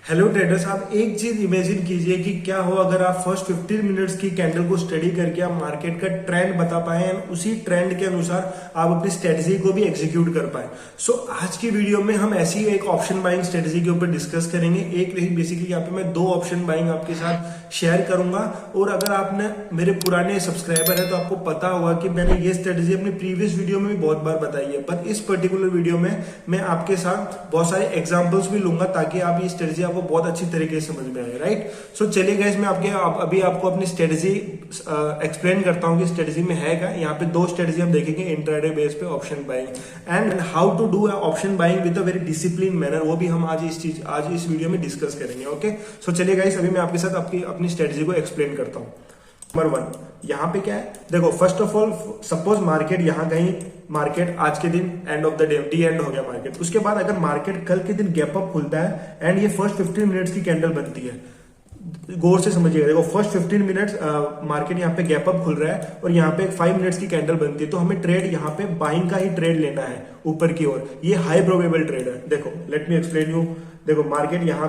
Hello traders, आप एक चीज इमेजिन कीजिए कि क्या हो अगर आप फर्स्ट 15 मिनट्स की कैंडल को स्टडी करके आप मार्केट का ट्रेंड बता पाए और उसी ट्रेंड के अनुसार आप अपनी स्ट्रेटजी को भी एग्जीक्यूट कर पाए। सो आज की वीडियो में हम ऐसी एक ऑप्शन बाइंग स्ट्रेटजी के ऊपर डिस्कस करेंगे। एक नहीं, बेसिकली यहाँ पे मैं दो ऑप्शन बाइंग आपके साथ शेयर करूंगा। और अगर आपने मेरे पुराने सब्सक्राइबर है तो आपको पता होगा कि मैंने ये स्ट्रेटजी अपनी प्रीवियस वीडियो में भी बहुत बार बताई है, पर इस पर्टिकुलर वीडियो में मैं आपके साथ बहुत सारे एग्जाम्पल्स भी लूंगा ताकि आप ये स्ट्रेटजी आपको बहुत अच्छी तरीके से समझ में आए। राइट, सो चलिए गाइस, मैं अभी आपको अपनी स्ट्रेटजी एक्सप्लेन करता हूं कि स्ट्रेटजी में है क्या। यहाँ पे दो स्ट्रेटजी हम देखेंगे, इंट्राडे बेस पे option buying and how to do option buying with a very discipline manner. वो भी हम आज इस वीडियो में डिस्कस करेंगे। ओके, सो चलिए गाइस, अभी मैं आपके साथ अपनी स्ट्रेटजी को एक्सप्लेन करता हूँ। नंबर वन, यहाँ पे क्या है, देखो first of all suppose market यहाँ कहीं मार्केट आज के दिन end of the day D and हो गया मार्केट। उसके बाद अगर मार्केट कल के दिन गैप अप खुलता है एंड ये फर्स्ट 15 मिनट्स की कैंडल बनती है, गौर से समझिएगा। देखो फर्स्ट 15 मिनट्स मार्केट यहाँ पे गैप अप खुल रहा है और यहाँ पे 5 मिनट्स की कैंडल बनती है, तो हमें ट्रेड यहाँ पे बाइंग का ही ट्रेड लेना है ऊपर की ओर। ये हाई प्रोबेबल ट्रेड है। देखो लेट मी एक्सप्लेन यू। देखो मार्केट यहाँ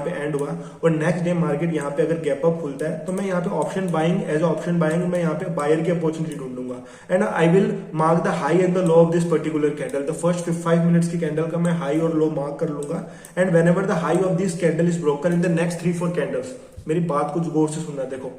पे एंड हुआ और नेक्स्ट डे मार्केट यहाँ पे अगर गैप अप खुलता है तो मैं यहाँ पे option buying as option buying मैं यहाँ पे बायर की अपॉर्चुनिटी ढूंढूंगा and I will mark the high and the low of this particular candle. The first 5 minutes की कैंडल का मैं हाई और लो मार्क कर लूंगा and whenever the high of this candle is broken in the next 3-4 candles. मेरी बात कुछ गौर से सुनना। देखो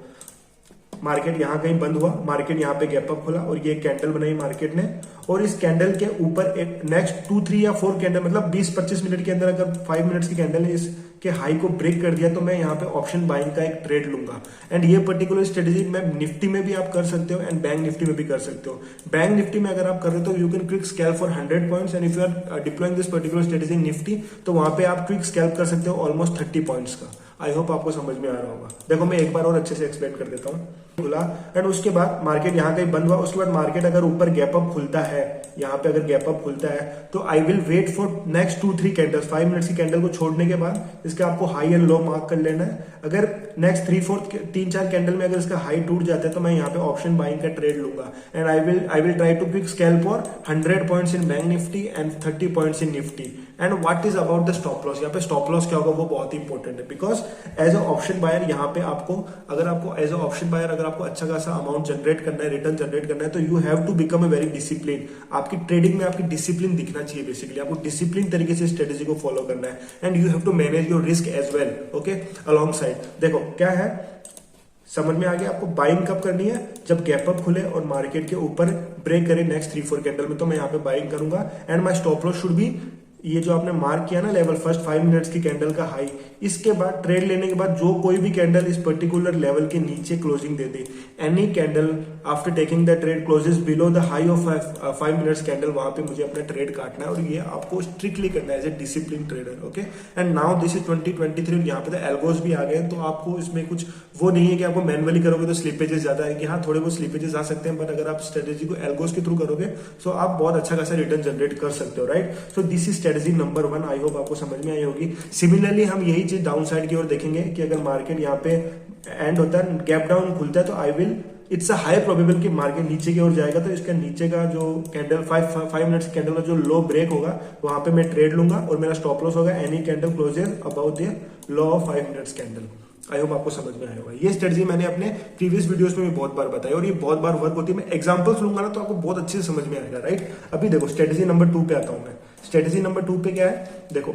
मार्केट यहाँ कहीं बंद हुआ, मार्केट यहाँ पे गैप अप खुला और ये कैंडल बनाई मार्केट ने, और इस कैंडल के ऊपर एक नेक्स्ट 2-3 या 4 कैंडल मतलब 20-25 मिनट के अंदर अगर 5 मिनट्स की कैंडल ने इसके हाई को ब्रेक कर दिया तो मैं यहाँ पे ऑप्शन बाइंग का एक ट्रेड लूंगा। एंड ये पर्टिकुलर स्ट्रेटेजी मैं निफ्टी में भी आप कर सकते हो एंड बैंक निफ्टी में भी कर सकते हो। बैंक निफ्टी में अगर आप कर रहे हो तो you can quick scalp for 100 points and if you are deploying this particular strategy Nifty तो वहां पे आप क्विक स्कैल्प कर सकते हो ऑलमोस्ट 30 पॉइंट्स का। आई होप आपको समझ में आ रहा होगा। देखो मैं एक बार और अच्छे से एक्सप्लेन कर देता हूँ। खुला एंड उसके बाद मार्केट यहाँ कहीं बंद हुआ, उसके बाद मार्केट अगर ऊपर गैप अप खुलता है, यहाँ पे अगर गैप अप खुलता है तो I will wait for next 2-3 candles. 5 minutes की कैंडल को छोड़ने के बाद इसका आपको हाई एंड लो मार्क कर लेना है। अगर नेक्स्ट 3-4 कैंडल में अगर इसका हाई टूट जाता है तो मैं यहाँ पे ऑप्शन बाइंग का ट्रेड लूंगा and I will try to pick scalp for 100 points in bank Nifty and 30 points in Nifty. And what is about the stop loss, यहाँ पे स्टॉप लॉस क्या होगा वो बहुत ही इंपॉर्टेंट है because as a option buyer यहाँ पे आपको एज अ ऑप्शन बायर अगर आपको अच्छा खासा अमाउंट जनरेट करना है, रिटर्न जनरेट करना है तो you have to become a very discipline. आपकी ट्रेडिंग में आपकी डिसिप्लिन दिखना चाहिए। बेसिकली आपको डिसिप्लिन तरीके से स्ट्रेटेजी को फॉलो करना है and you have to manage your risk as well. Okay, alongside देखो क्या है, समझ में आ गया आपको। बाइंग कब करनी है, जब गैप अप खुले और मार्केट के ऊपर ब्रेक करे नेक्स्ट 3-4 कैंडल में, तो मैं यहाँ पे बाइंग करूंगा and my stop loss should be ये जो आपने मार्क किया ना लेवल फर्स्ट 5 मिनट्स की कैंडल का हाई। इसके बाद ट्रेड लेने के बाद जो कोई भी कैंडल इस पर्टिकुलर लेवल के नीचे क्लोजिंग दे दे, any candle after taking the trade closes below the high of 5 minutes candle, वहां पे मुझे अपना ट्रेड काटना है और ये आपको स्ट्रिक्टली करना है as a discipline trader. Okay, and now this is 2023। यहाँ पे तो एल्गोस भी आ गए, तो आपको इसमें कुछ वो नहीं है कि आपको मैनुअली करोगे तो स्लिपेजेस ज्यादा है कि हाँ थोड़े बहुत स्लिपेजेस आ सकते हैं, बट अगर आप स्ट्रेटेजी को एल्गोस के थ्रू करोगे तो आप बहुत अच्छा खासा रिटर्न जनरेट कर सकते हो। Right, so this is strategy number 1। I hope आपको समझ में आई होगी। सिमिलरली हम यही चीज डाउन साइड की ओर देखेंगे कि अगर मार्केट यहाँ पे एंड होता है, गैप डाउन खुलता है, तो I will it's a high probable कि मार्केट नीचे की ओर जाएगा, तो इसका नीचे का जो कैंडल 5 मिनट्स कैंडल का जो लो ब्रेक होगा वहां पे मैं ट्रेड लूंगा और मेरा स्टॉप लॉस होगा any candle closes about the low of 5 minutes candle. I hope आपको समझ में आया होगा। ये स्ट्रेटजी मैंने अपने प्रीवियस वीडियोस में भी बहुत बार बताई और ये बहुत बार वर्क होती है। मैं एग्जांपल्स लूंगा ना तो आपको बहुत अच्छे से समझ में आएगा। राइट, अभी देखो स्ट्रेटजी नंबर 2 पे आता हूं मैं। स्ट्रेटजी नंबर 2 पे क्या है, देखो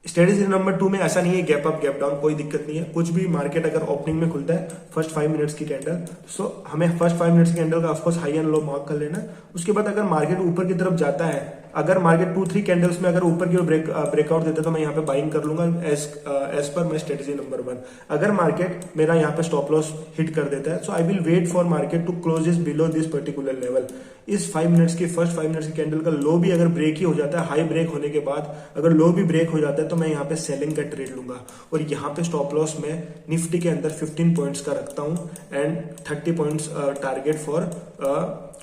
स्ट्रेटजी नंबर 2 में ऐसा नहीं है गैप अप गैप डाउन, कोई दिक्कत नहीं है। कुछ भी मार्केट अगर ओपनिंग में खुलता है फर्स्ट 5 मिनट्स की कैंडल, सो हमें फर्स्ट 5 मिनट्स की कैंडल का of course high and low mark कर लेना। उसके बाद अगर मार्केट ऊपर की तरफ जाता है, अगर मार्केट 2-3 कैंडल्स में अगर ऊपर की ओर ब्रेकआउट देता है तो मैं यहाँ पे बाइंग कर लूंगा एज पर माई स्ट्रेटजी नंबर 1। अगर मार्केट मेरा यहाँ पे स्टॉप लॉस हिट कर देता है, so I will wait for market to closes below this particular level. इस 5 मिनट्स की फर्स्ट 5 मिनट्स की कैंडल का लो भी अगर ब्रेक ही हो जाता है, हाई ब्रेक होने के बाद अगर लो भी ब्रेक हो जाता है तो मैं यहाँ पे सेलिंग का ट्रेड लूंगा और यहाँ पे स्टॉप लॉस मैं निफ्टी के अंदर 15 पॉइंट्स का रखता हूँ and 30 points target for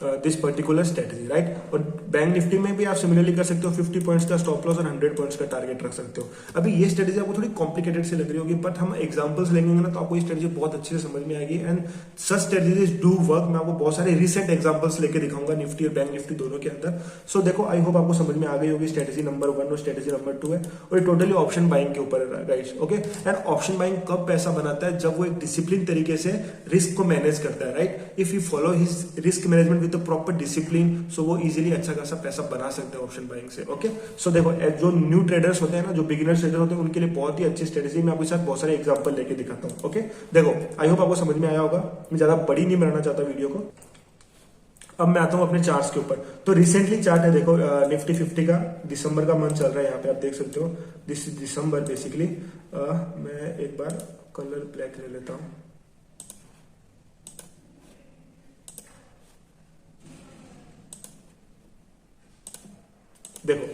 this particular strategy, right. और बैंक निफ्टी में भी आप सिमिलरली कर सकते हो, 50 पॉइंट्स का स्टॉप लॉस और 100 पॉइंट्स का टारगेट रख सकते हो। अभी ये स्ट्रेटजी आपको थोड़ी कॉम्प्लिकेटेड से लग रही होगी, बट हम एग्जांपल्स लेंगे ना तो आपको ये स्ट्रेटजी बहुत अच्छे से समझ में आएगी and such strategies do work. मैं आपको बहुत सारे रिसेंट एग्जांपल्स लेके दिखाऊंगा निफ्टी और बैंक निफ्टी दोनों के अंदर। सो देखो, आई होप आपको समझ में आ गई होगी स्ट्रेटजी नंबर 1 और स्ट्रेटजी नंबर 2 है, और ये टोटली ऑप्शन बाइंग के ऊपर है, guys. Okay, and option buying कब पैसा बनाता है? जब वो एक डिसिप्लिन तरीके से रिस्क को मैनेज करता है, right. If you follow his risk management with proper discipline, so वो इजीली अच्छा खासा पैसा बना सकते हैं ऑप्शन बाइंग से। ओके, सो देखो, जो न्यू ट्रेडर्स होते हैं ना, जो बिगिनर ट्रेडर होते हैं, उनके लिए बहुत ही अच्छी स्ट्रेटजी मैं आपके साथ बहुत सारे एग्जांपल लेके दिखाता हूं। ओके, देखो, आई होप आपको समझ में आया होगा। मैं ज्यादा बड़ी नहीं बनाना चाहता वीडियो को। अब मैं आता हूं अपने चार्ट्स के ऊपर। तो रिसेंटली चार्ट है, देखो, निफ्टी 50 का दिसंबर का मंथ चल रहा है, यहाँ पे आप देख सकते हो। This December basically. मैं एक बार कलर ब्लैक ले लेता हूं। देखो,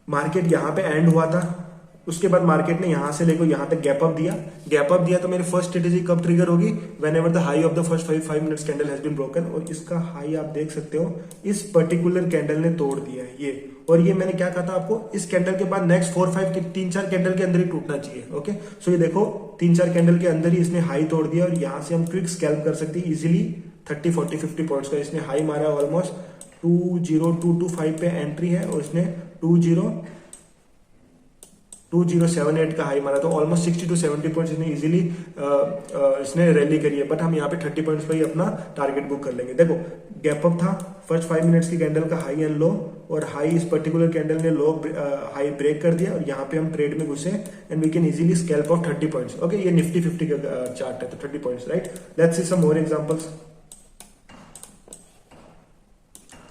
मार्केट यहां पे एंड हुआ था, उसके बाद मार्केट ने यहां से लेकर यहां तक गैप अप दिया। तो मेरी फर्स्ट स्ट्रेटेजी कब ट्रिगर होगी? Whenever the high of the first 5 minutes candle has been broken. और इसका हाई आप देख सकते हो, इस पर्टिकुलर कैंडल ने तोड़ दिया है ये। और ये मैंने क्या कहा था आपको, इस कैंडल के बाद नेक्स्ट 4-5 के 3-4 कैंडल के अंदर ही टूटना चाहिए। ओके, सो ये देखो, 3-4 कैंडल के अंदर ही इसने हाई तोड़ दिया, और यहां से हम क्विक स्कैल्प कर सकते हैं इजिली। 30, 40, 50 पॉइंट्स का इसने हाई मारा, ऑलमोस्ट 20225 पे एंट्री है, और इसने 2078 का हाई मारा। तो ऑलमोस्ट 60 to 70 पॉइंट्स इसने इजीली इसने रैली करी है। बट हम यहाँ पे 30 पॉइंट्स पर ही अपना टारगेट बुक कर लेंगे। देखो, गैप अप था, फर्स्ट 5 मिनट्स की कैंडल का हाई एंड लो, और हाई इस पर्टिकुलर कैंडल ने लो हाई ब्रेक कर दिया, और यहाँ पे हम ट्रेड में घुसे and we can easily scalp off 30 points. Okay, ये निफ्टी 50 का चार्ट है, तो 30 points, right. Let's see some more examples.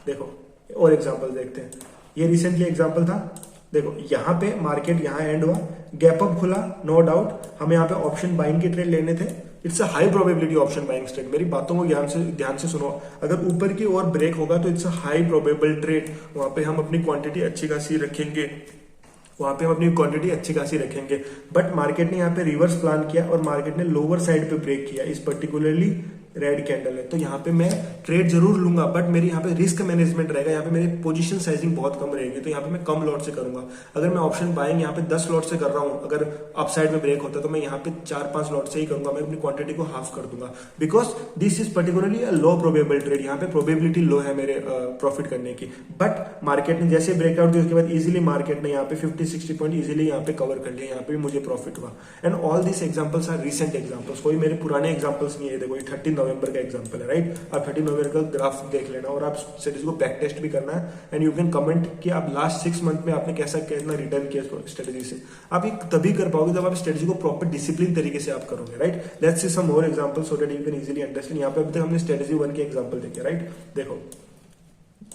देखो, और एग्जांपल देखते हैं। ये रिसेंटली एग्जांपल था। देखो, यहां पे मार्केट यहां एंड हुआ, गैप अप खुला, नो डाउट। हमें यहाँ पे ऑप्शन बाइंग के ट्रेड लेने थे। It's a high probability option buying trade. मेरी बातों को ध्यान से सुनो। अगर ऊपर की ओर ब्रेक होगा तो it's a high probable trade. वहां पे हम अपनी क्वांटिटी अच्छी खासी रखेंगे, बट मार्केट ने यहाँ पे रिवर्स प्लान किया, और मार्केट ने लोअर साइड पे ब्रेक किया। इस पर्टिकुलरली रेड कैंडल है, तो यहाँ पे मैं ट्रेड जरूर लूंगा, बट मेरी यहाँ पे रिस्क मैनेजमेंट रहेगा। यहाँ पे मेरी पोजीशन साइजिंग बहुत कम रहेगी, तो यहाँ पे मैं कम लॉट से करूंगा। अगर मैं ऑप्शन बाइंग यहाँ पे 10 लॉट से कर रहा हूँ, अगर अपसाइड में ब्रेक होता है, तो मैं यहाँ पे 4-5 लॉट से ही करूंगा। मैं अपनी क्वांटिटी को हाफ कर दूंगा, because this is particularly a low probable trade. यहाँ पे प्रोबेबिलिटी लो है मेरे प्रॉफिट करने की। बट मार्केट ने जैसे ब्रेकआउट दिया, उसके बाद इजिली मार्केट ने यहाँ पे 50-60 पॉइंट इजिली यहाँ पे कवर कर लिया। यहाँ पे भी मुझे प्रॉफिट हुआ। And all this examples are recent examples, कोई मेरे पुराने एग्जाम्पल्स नहीं है। देखो, 30 नवंबर का एग्जाम्पल है, राइट। आप 30 नवंबर का ग्राफ देख लेना, और आप स्ट्रेटजी को बैक टेस्ट भी करना है। एंड यू कैन कमेंट कि आप लास्ट 6 मंथ में आपने कितना रिटर्न किया स्ट्रेटजी से। आप ये तभी कर पाओगे जब आप स्ट्रेटजी को प्रॉपर डिसिप्लिन तरीके से आप करोगे, right. Let's see some more examples so that you can easily understand. यहाँ पे अभी तक हमने स्ट्रेटजी 1 के एग्जांपल देखे, राइट। देखो,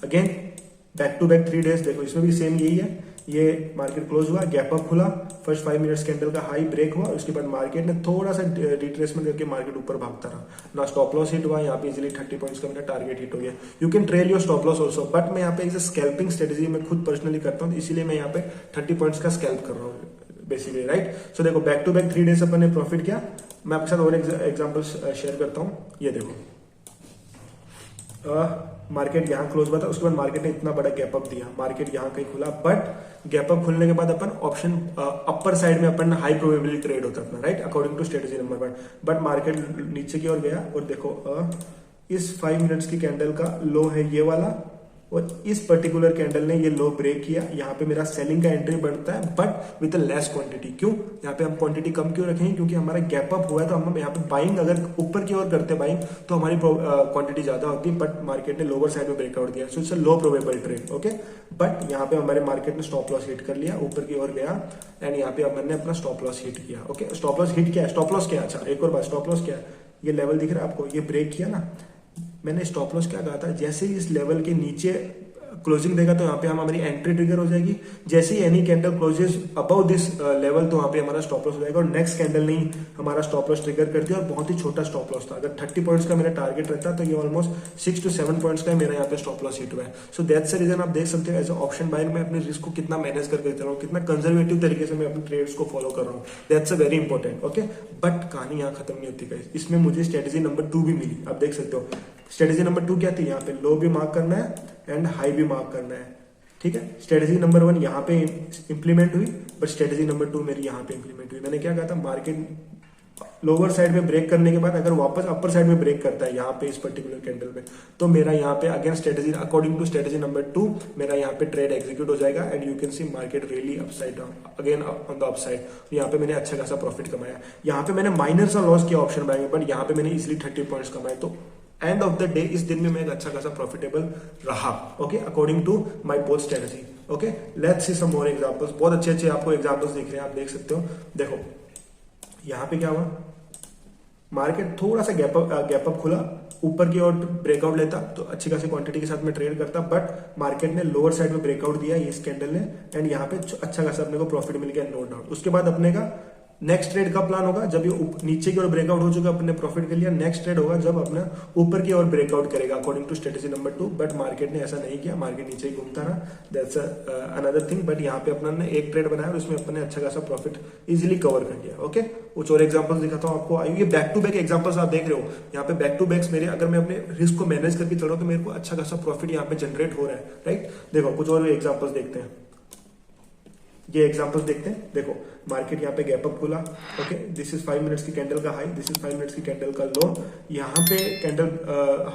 again back to back 3 days. देखो, इसमें भी सेम यही है। ये मार्केट क्लोज हुआ, गैप अप खुला, फर्स्ट 5 मिनट्स कैंडल का हाई ब्रेक हुआ, उसके बाद मार्केट ने थोड़ा सा रिट्रेसमेंट करके मार्केट ऊपर भागता रहा ना। स्टॉप लॉस हिट हुआ, यहाँ पे इजीली 30 पॉइंट्स का मेरा टारगेट हिट हो गया। You can trail your stop loss also, but मैं यहाँ पे एक स्कैल्पिंग स्ट्रेटेजी मैं खुद पर्सनली करता हूँ, इसीलिए मैं यहाँ पे 30 पॉइंट्स का स्कैल्प कर रहा हूँ बेसिकली, राइट। सो देखो, बैक टू बैक 3 डेज अपन ने प्रॉफिट किया। मैं आपके साथ और एग्जाम्पल्स शेयर करता हूँ। ये देखो, मार्केट यहाँ क्लोज हुआ था, उसके बाद मार्केट ने इतना बड़ा गैप अप दिया, मार्केट यहाँ कहीं खुला, बट गैप अप खुलने के बाद अपन ऑप्शन अपर साइड में अपन हाई प्रोबेबिलिटी ट्रेड होता अपना, right, according to strategy number 1। But market नीचे की ओर गया, और देखो इस 5 मिनट्स की कैंडल का लो है ये वाला, और इस पर्टिकुलर कैंडल ने ये लो ब्रेक किया। यहाँ पे मेरा सेलिंग का एंट्री बनता है, बट विद लेस क्वांटिटी। क्यों? यहाँ पे हम क्वांटिटी कम क्यों रखेंगे? क्योंकि हमारा गैप अप हुआ है, तो हम यहाँ पे बाइंग अगर ऊपर की ओर करते बाइंग तो हमारी क्वांटिटी ज्यादा होती है, बट मार्केट ने लोअर साइड में ब्रेकआउट दिया, so it's a low probable trade. Okay, but यहाँ पे हमारे मार्केट ने स्टॉप लॉस हिट कर लिया, ऊपर की ओर गया, एंड यहाँ पे हमने अपना स्टॉप लॉस हिट किया। ओके, स्टॉप लॉस हिट किया, स्टॉप लॉस क्या? अच्छा, एक और बात, स्टॉप लॉस क्या है? ये लेवल दिख रहा है आपको, ये ब्रेक किया ना, मैंने स्टॉप लॉस क्या कहा था? जैसे ही इस लेवल के नीचे क्लोजिंग देगा तो यहाँ पे हमारी एंट्री ट्रिगर हो जाएगी। जैसे ही any candle closes above this level, तो वहाँ पे हमारा स्टॉप लॉस हो जाएगा, और नेक्स्ट कैंडल नहीं हमारा स्टॉप लॉस ट्रिगर कर दिया, और बहुत ही छोटा स्टॉप लॉस था। अगर 30 पॉइंट्स का मेरा टारगेट रहता तो ये ऑलमोस्ट 6 to 7 पॉइंट्स का मेरा यहाँ पे स्टॉप लॉस हिट हुआ है। सो दैट्स द रीजन आप देख सकते हो एज ऑप्शन बायर में अपने रिस्क को कितना मैनेज करके चल रहा हूँ, कितना कंजर्वेटिव तरीके से मैं अपने ट्रेड्स को फॉलो कर रहा हूँ। That's a very important. Okay, but कहानी यहाँ खत्म नहीं होती गाइस, इसमें मुझे स्ट्रेटेजी नंबर 2 भी मिली, आप देख सकते हो। स्ट्रेटेजी नंबर 2 क्या थी, यहाँ पे लो भी मार्क करना है एंड हाई भी मार्क करना है, ठीक है। स्ट्रेटेजी नंबर 1 यहाँ पे इंप्लीमेंट हुई, बट स्ट्रेटेजी नंबर 2 मेरी यहाँ पे इंप्लीमेंट हुई। मैंने क्या कहा था, मार्केट लोअर साइड में ब्रेक करने के बाद अगर वापस अपर साइड में ब्रेक करता है यहाँ पे इस पर्टिकुलर कैंडल में, तो मेरा यहाँ पे again strategy according to strategy number 2 मेरा यहाँ पे ट्रेड एग्जीक्यूट हो जाएगा and you can see market really upside down again on the upside. तो यहाँ पे मैंने अच्छा खासा प्रॉफिट कमाया। यहाँ पे मैंने माइनर सा लॉस किया ऑप्शन बाइंग में, बट यहाँ पे मैंने इजिली 30 पॉइंट्स कमाए। तो एंड ऑफ द डे इस दिन में मैं एक अच्छा खासा प्रॉफिटेबल रहा, okay, according to my both strategy. Okay, let's see some more examples. बहुत अच्छे अच्छे आपको एग्जांपल्स दिख रहे हैं, आप देख सकते हो। देखो यहाँ पे क्या हुआ, मार्केट थोड़ा सा गैप अप खुला, ऊपर की ओर ब्रेकआउट लेता तो अच्छी खासी क्वांटिटी के साथ में ट्रेड करता, बट मार्केट ने लोअर साइड में ब्रेकआउट दिया इस कैंडल ने एंड यहाँ पे अच्छा खासा अपने को प्रॉफिट मिल गया, नो डाउट। उसके बाद अपने का नेक्स्ट ट्रेड का प्लान होगा जब ये नीचे की ओर ब्रेकआउट हो चुका अपने प्रॉफिट के लिए, नेक्स्ट ट्रेड होगा जब अपना ऊपर की ओर ब्रेकआउट करेगा according to strategy number 2, but market ने ऐसा नहीं किया, मार्केट नीचे ही घूमता रहा, दैट्स अनदर थिंग। बट यहाँ पे अपना ने एक ट्रेड बनाया और उसमें अपने अच्छा खासा प्रॉफिट इजिली कवर कर दिया। ओके, कुछ और एग्जांपल्स दिखाता हूँ आपको। ये बैक टू बैक एग्जांपल्स आप देख रहे हो, यहाँ पे बैक टू बैक्स मेरे, अगर मैं अपने रिस्क को मैनेज करके चल रहा हूँ तो मेरे को अच्छा खासा प्रॉफिट यहाँ पे जनरेट हो रहा है, राइट। देखो कुछ और एग्जांपल्स देखते हैं, ये एग्जांपल्स देखते हैं। देखो मार्केट यहाँ पे गैप अप खुला, ओके, दिस इज 5 मिनट्स की कैंडल का हाई, दिस इज 5 मिनट्स की कैंडल का लो। यहाँ पे कैंडल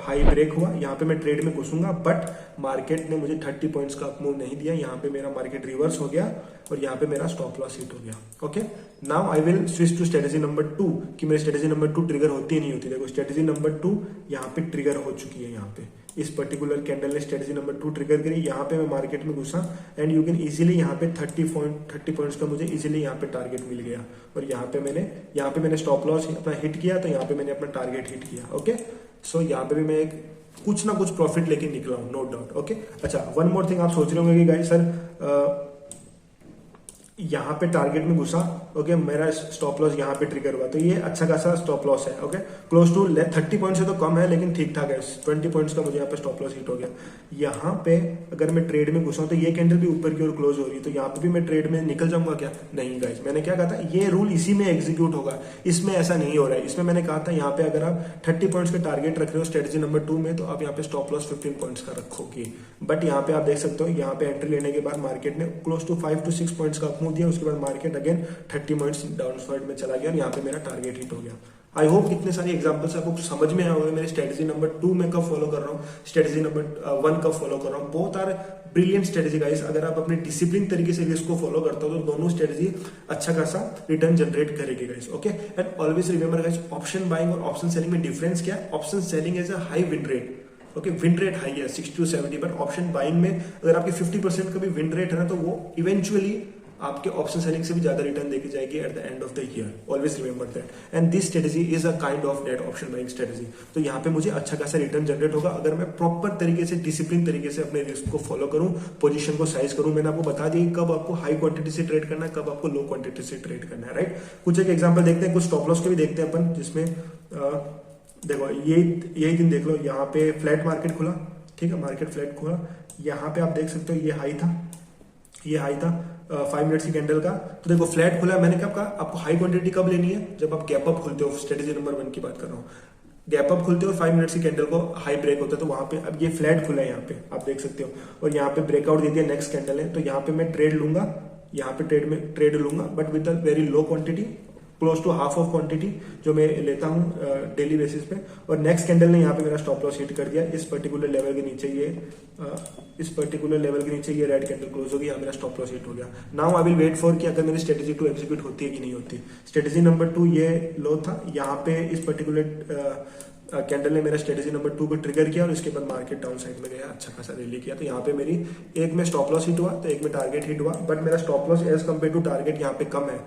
हाई ब्रेक हुआ, यहाँ पे मैं ट्रेड में घुसूंगा, बट मार्केट ने मुझे 30 पॉइंट्स का अपमूव नहीं दिया। यहाँ पे मेरा मार्केट रिवर्स हो गया और यहाँ पे मेरा स्टॉप लॉस हिट हो गया। Okay, now I will switch to strategy number 2 कि मेरी स्ट्रेटेजी नंबर 2 ट्रिगर होती है नहीं होती। देखो स्ट्रेटेजी नंबर 2 यहाँ पे ट्रिगर हो चुकी है, यहाँ पे इस पर्टिकुलर कैंडल ने स्ट्रेटेजी नंबर 2 ट्रिगर करी। यहाँ पे मैं मार्केट में घुसा एंड यू कैन इजीली यहाँ पे 30 पॉइंट्स का मुझे इजीली यहाँ पे टारगेट मिल गया और यहाँ पे मैंने स्टॉप लॉस अपना हिट किया, तो यहाँ पे मैंने अपना टारगेट हिट किया। ओके, सो यहाँ पे भी मैं एक कुछ ना कुछ प्रॉफिट लेके निकला हूँ, नो डाउट। ओके, अच्छा, वन मोर थिंग आप सोच रहे होंगे कि गाइस सर यहाँ पे टारगेट में घुसा, ओके, मेरा स्टॉप लॉस यहाँ पे ट्रिगर हुआ, तो ये अच्छा खासा स्टॉप लॉस है। ओके, क्लोज टू 30 पॉइंट से तो कम है लेकिन ठीक ठाक है, 20 पॉइंट्स का मुझे यहाँ पे स्टॉप लॉस हिट हो गया। यहाँ पे अगर मैं ट्रेड में घुसा तो ये कैंडल भी ऊपर की ओर क्लोज हो रही है, तो यहाँ पे भी मैं ट्रेड में निकल जाऊंगा क्या? नहीं गाइस, मैंने क्या कहा था, ये रूल इसी में एग्जीक्यूट होगा, इसमें ऐसा नहीं हो रहा है। इसमें मैंने कहा था यहाँ पे अगर आप 30 पॉइंट्स का टारगेट रख रहे हो स्ट्रेटेजी नंबर 2 में, तो आप यहाँ पे स्टॉप लॉस 15 पॉइंट्स का रखोगे। बट यहाँ पे आप देख सकते हो, यहाँ पे एंट्री लेने के बाद मार्केट ने क्लोज टू 5 to 6 पॉइंट्स का अपमूव दिया, उसके बाद market again 30 points down side में चला गया और यहाँ पे मेरा टारगेट हिट हो गया। आई होप कितने सारे एग्जांपल्स आपको समझ में आए होंगे। मेरे स्ट्रेटेजी नंबर 2 में कब फॉलो कर रहा हूँ, स्ट्रेटेजी नंबर 1 कब फॉलो कर रहा हूँ। Both are brilliant strategy guys. अगर आप अपने डिसिप्लिन तरीके से रिस्क को फॉलो करते हो तो दोनों स्ट्रेटेजी अच्छा खासा रिटर्न जनरेट करेगी guys. Okay, and always remember guys, option buying और ऑप्शन सेलिंग में डिफरेंस क्या है? Option selling is a high win rate, okay, win rate high है 60 to 70, बट ऑप्शन बाइंग में अगर आपकी 50% का भी विन रेट है ना, तो वो इवेंचुअली आपके ऑप्शन सेलिंग से भी ज्यादा रिटर्न देके जाएगी at the end of the year. Always remember that, and this strategy is a kind of that option buying strategy. तो यहाँ पे मुझे अच्छा खासा रिटर्न जनरेट होगा अगर मैं प्रॉपर तरीके से, डिसिप्लिन तरीके से अपने रिस्क को फॉलो करूं, पोजीशन को साइज करूं। मैंने आपको बता दिया कब आपको हाई क्वांटिटी से ट्रेड करना है, कब आपको लो क्वांटिटी से ट्रेड करना है, राइट। कुछ एक एग्जाम्पल देखते हैं, कुछ स्टॉप लॉस के भी देखते हैं अपन, जिसमें देखो यही दिन देख लो, यहाँ पे फ्लैट मार्केट खुला, ठीक है, मार्केट फ्लैट खुला, यहाँ पे आप देख सकते हो ये हाई था 5 मिनट्स की कैंडल का। तो देखो फ्लैट खुला, मैंने कब कहा आपको हाई क्वांटिटी कब लेनी है? जब आप गैप अप खुलते हो। स्ट्रेटेजी नंबर 1 की बात कर रहा हूँ, गैप अप खुलते हो 5 मिनट्स की कैंडल को हाई ब्रेक होता है, तो वहां पे अब ये फ्लैट खुला है, यहाँ पे आप देख सकते हो, और यहाँ पे ब्रेकआउट दे दिया, नेक्स्ट कैंडल है, तो यहाँ पे मैं ट्रेड लूंगा, यहाँ पे ट्रेड लूंगा, but with a very low quantity, close to half of quantity जो मैं लेता हूँ डेली बेसिस पे। और नेक्स्ट कैंडल ने यहाँ पे मेरा स्टॉप लॉस हिट कर दिया, इस पर्टिकुलर लेवल के नीचे ये रेड कैंडल क्लोज हो गई, यहाँ मेरा स्टॉप लॉस हिट हो गया। Now I will wait for कि अगर मेरी स्ट्रेटेजी 2 एग्जीक्यूट होती है कि नहीं होती। स्ट्रेटेजी नंबर 2 ये लो था, यहाँ पे इस पर्टिकुलर कैंडल ने मेरा स्ट्रेटेजी नंबर 2 को ट्रिगर किया और इसके बाद मार्केट डाउन साइड में गया, अच्छा खासा रैली किया। तो यहाँ पे मेरी एक में स्टॉप लॉस हिट हुआ, तो एक में टारगेट हिट हुआ, बट मेरा stop loss as compare to target यहाँ पे कम है।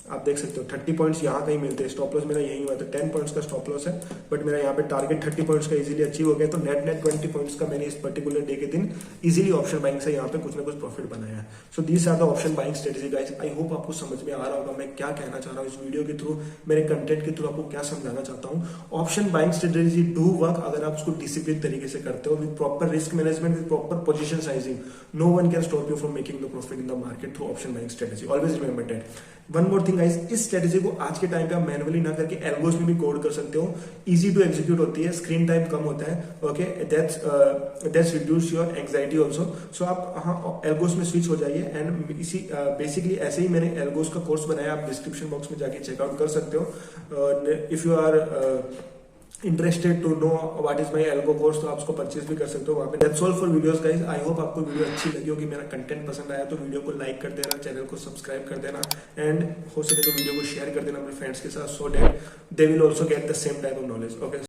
आप देख सकते हो 30 पॉइंट्स यहाँ कहीं मिलते हैं, स्टॉप लॉस मेरा यही हुआ था, 10 पॉइंट्स का स्टॉप लॉस है, बट मेरा यहाँ पे टारगेट 30 पॉइंट्स का इजीली अचीव हो गया। तो नेट 20 पॉइंट्स का मैंने इस पर्टिकुलर डे के दिन इजीली ऑप्शन बाइंग से यहाँ पे कुछ ना कुछ प्रॉफिट बनाया है। So these are the option buying strategy guys. I hope आपको समझ में आ रहा होगा मैं क्या कहना चाह रहा हूँ इस वीडियो के थ्रू, मेरे कंटेंट के थ्रू आपको क्या समझाना चाहता हूँ। Option buying strategy do work अगर आप उसको डिसिप्लिन तरीके से करते हो, with proper risk management, with proper position sizing. No one can stop you from making the profit in the market through option buying strategy. Always remember that. One more thing guys, इस strategy को आज के time पे आप manually ना करके algos में भी कोड कर सकते हो, इजी टू एग्जीक्यूट होती है, स्क्रीन टाइम कम होता है, okay, that's reduce your anxiety also. So आप हाँ एल्गोस में स्विच हो जाइए एंड इसी बेसिकली ऐसे ही मैंने एल्गोस का कोर्स बनाया, आप डिस्क्रिप्शन बॉक्स में जाके चेकआउट कर सकते हो। If you are interested to know what is my algo course, तो आप उसको परचेज भी कर सकते हो वहां पे। That's all for videos guys, I hope आपको वीडियो अच्छी लगी होगी, मेरा कंटेंट पसंद आया तो वीडियो को लाइक कर देना, चैनल को सब्सक्राइब कर देना एंड हो सके तो वीडियो को शेयर कर देना अपने फ्रेंड्स के साथ, so that they will also get the same type of knowledge. Okay.